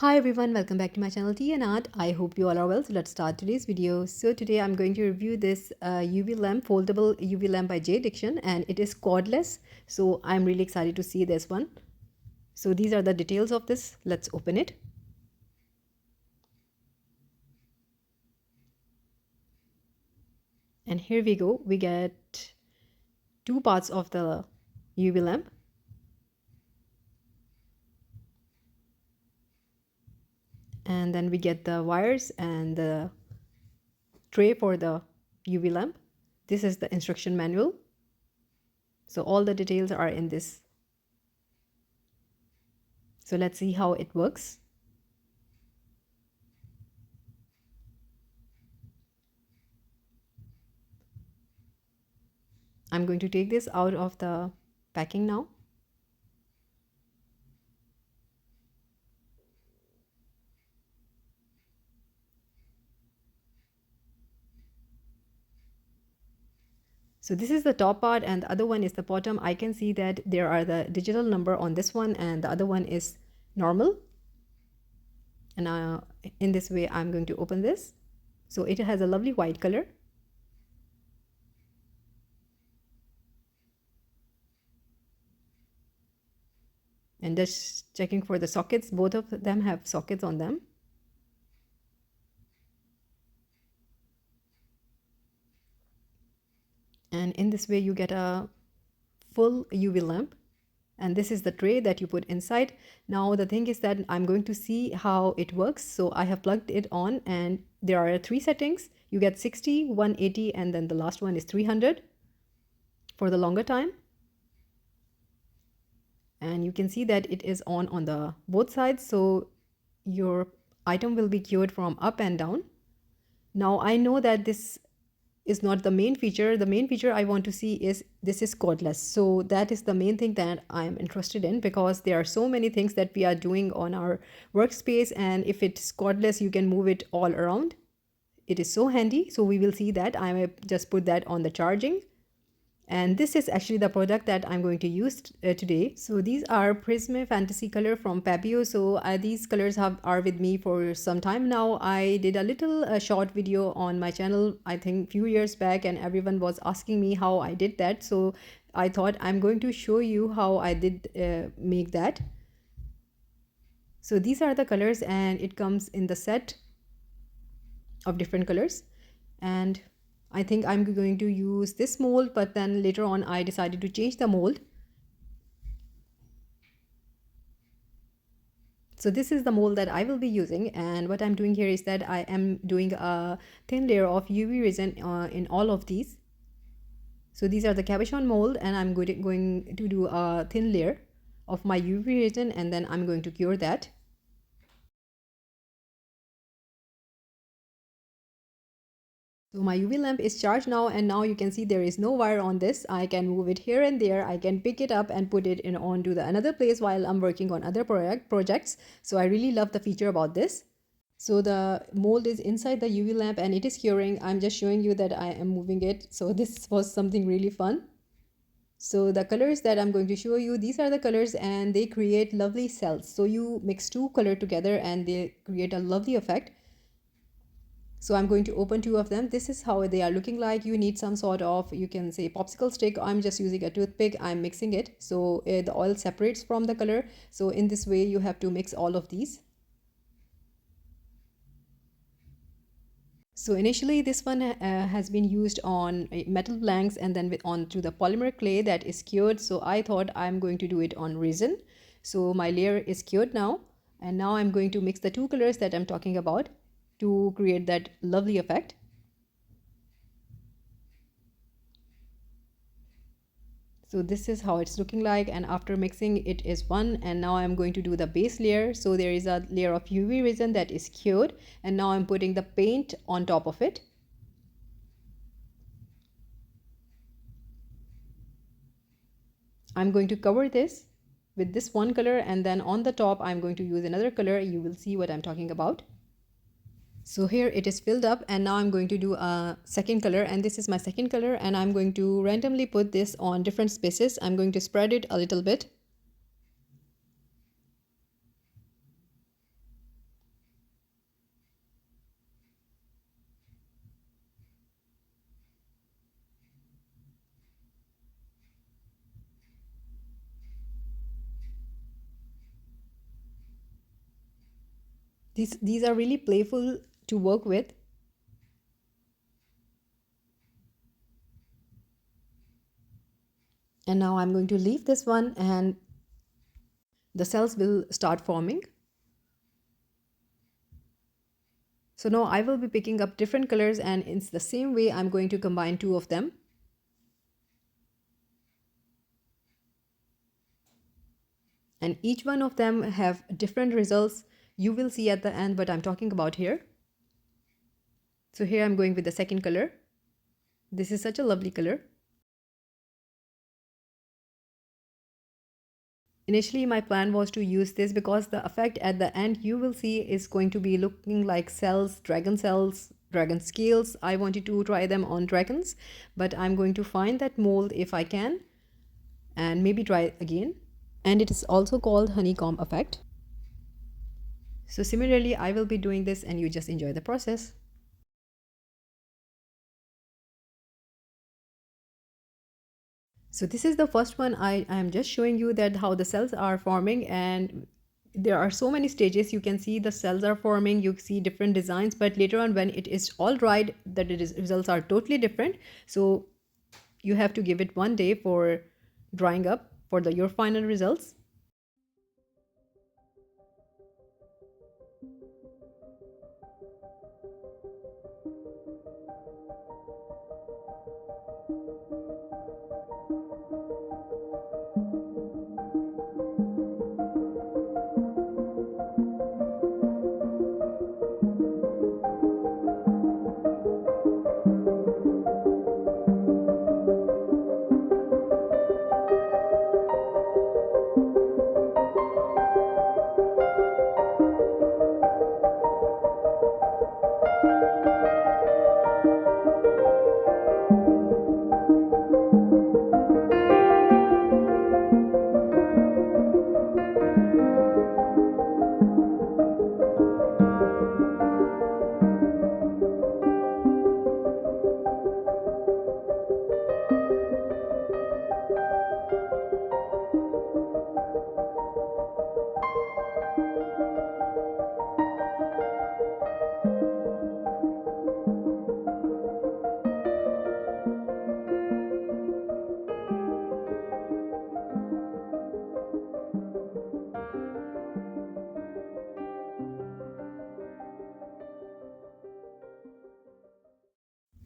Hi everyone, welcome back to my channel Tea and Art. I hope you all are well. So let's start today's video. So today I'm going to review this UV lamp, foldable UV lamp by Jdiction, and it is cordless. So I'm really excited to see this one. So these are the details of this. Let's open it. And here we go. We get two parts of the UV lamp. And then we get the wires and the tray for the UV lamp. This is the instruction manual. So all the details are in this. So let's see how it works. I'm going to take this out of the packing now. So this is the top part and the other one is the bottom. I can see that there are the digital number on this one and the other one is normal. And in this way, I'm going to open this. So it has a lovely white color. And just checking for the sockets. Both of them have sockets on them. And in this way, you get a full UV lamp. And this is the tray that you put inside. Now the thing is that I'm going to see how it works. So I have plugged it on and there are 3 settings. You get 60, 180, and then the last one is 300 for the longer time. And you can see that it is on the both sides. So your item will be cured from up and down. Now I know that this is not the main feature. The main feature I want to see is this is cordless. So that is the main thing that I am interested in, because there are so many things that we are doing on our workspace, and if it's cordless you can move it all around. It is so handy. So we will see that. I may just put that on the charging. And this is actually the product that I'm going to use today. So these are PRISME Fantasy Color from PEBEO. So these colors are with me for some time now. I did a little short video on my channel, I think few years back, and everyone was asking me how I did that. So I thought I'm going to show you how I did make that. So these are the colors and it comes in the set of different colors. And I think I'm going to use this mold, but then later on I decided to change the mold. So this is the mold that I will be using, and what I'm doing here is that I am doing a thin layer of UV resin in all of these. So these are the cabochon mold, and I'm going to do a thin layer of my UV resin, and then I'm going to cure that. So my UV lamp is charged now, and now you can see there is no wire on this. I can move it here and there. I can pick it up and put it in onto the another place while I'm working on other projects. So I really love the feature about this. So the mold is inside the UV lamp and it is curing. I'm just showing you that I am moving it. So this was something really fun. So the colors that I'm going to show you, these are the colors and they create lovely cells. So you mix two colors together and they create a lovely effect. So I'm going to open 2 of them. This is how they are looking like. You need some sort of, you can say, popsicle stick. I'm just using a toothpick. I'm mixing it. So the oil separates from the color. So in this way, you have to mix all of these. So initially, this one has been used on metal blanks and then onto the polymer clay that is cured. So I thought I'm going to do it on resin. So my layer is cured now. And now I'm going to mix the 2 colors that I'm talking about to create that lovely effect. So this is how it's looking like, and after mixing it is one. And now I'm going to do the base layer. So there is a layer of UV resin that is cured, and now I'm putting the paint on top of it. I'm going to cover this with this one color, and then on the top I'm going to use another color. You will see what I'm talking about. So here it is filled up, and now I'm going to do a second color, and this is my second color, and I'm going to randomly put this on different spaces. I'm going to spread it a little bit. These are really playful to work with. And now I'm going to leave this one and the cells will start forming. So now I will be picking up different colors, and it's the same way I'm going to combine two of them. And each one of them have different results. You will see at the end what I'm talking about here. So here I'm going with the second color. This is such a lovely color. Initially, my plan was to use this because the effect at the end you will see is going to be looking like cells, dragon scales. I wanted to try them on dragons, but I'm going to find that mold if I can and maybe try again. And it is also called honeycomb effect. So similarly, I will be doing this and you just enjoy the process. So this is the first one. I am just showing you that how the cells are forming, and there are so many stages. You can see the cells are forming, you see different designs, but later on when it is all dried, the results are totally different. So you have to give it 1 day for drying up for your final results.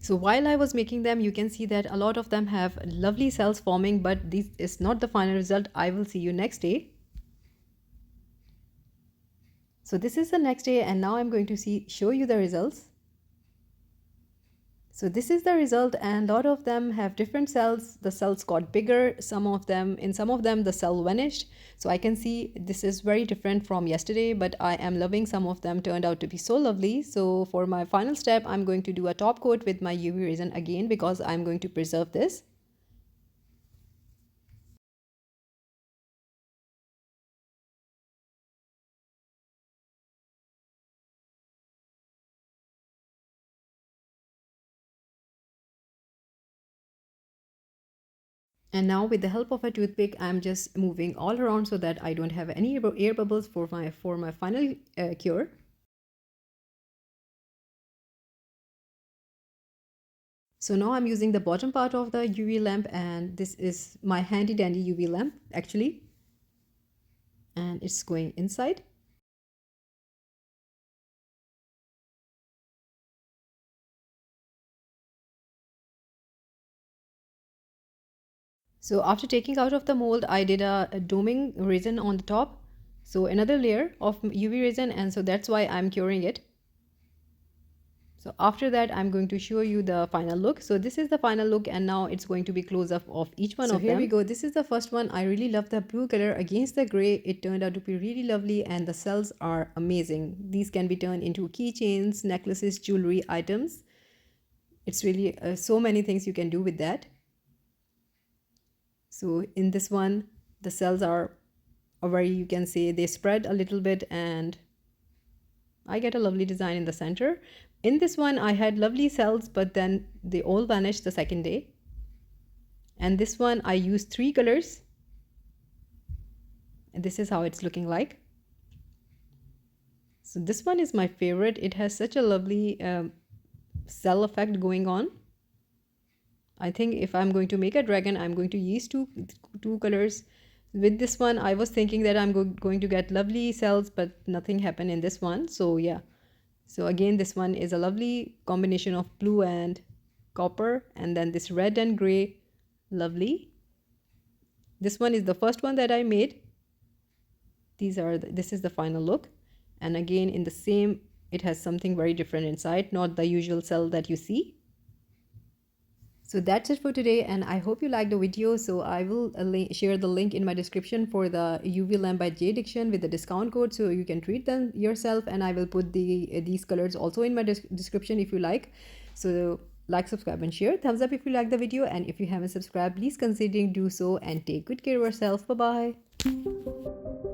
So while I was making them, you can see that a lot of them have lovely cells forming, but this is not the final result. I will see you next day. So this is the next day, and now I'm going to show you the results. So this is the result, and a lot of them have different cells. The cells got bigger. In some of them the cell vanished. So I can see this is very different from yesterday, but I am loving some of them turned out to be so lovely. So for my final step, I'm going to do a top coat with my UV resin again because I'm going to preserve this. And now with the help of a toothpick, I'm just moving all around so that I don't have any air bubbles for my final cure. So now I'm using the bottom part of the UV lamp, and this is my handy dandy UV lamp actually. And it's going inside. So after taking out of the mold, I did a doming resin on the top. So another layer of UV resin, and so that's why I'm curing it. So after that, I'm going to show you the final look. So this is the final look, and now it's going to be close up of each one of them. So here we go. This is the first one. I really love the blue color against the gray. It turned out to be really lovely, and the cells are amazing. These can be turned into keychains, necklaces, jewelry items. It's really so many things you can do with that. So in this one, the cells are very, you can say they spread a little bit, and I get a lovely design in the center. In this one, I had lovely cells, but then they all vanished the second day. And this one, I used 3 colors. And this is how it's looking like. So this one is my favorite. It has such a lovely cell effect going on. I think if I'm going to make a dragon, I'm going to use two colors. With this one, I was thinking that I'm going to get lovely cells, but nothing happened in this one. So yeah. So again, this one is a lovely combination of blue and copper, and then this red and gray. Lovely. This one is the first one that I made. This is the final look. And again, in the same, it has something very different inside, not the usual cell that you see. So that's it for today, and I hope you liked the video. So I will share the link in my description for the UV lamp by Jdiction with the discount code, so you can treat them yourself, and I will put these colors also in my description if you like. So like, subscribe and share. Thumbs up if you like the video, and if you haven't subscribed, please consider do so, and take good care of yourself. Bye bye.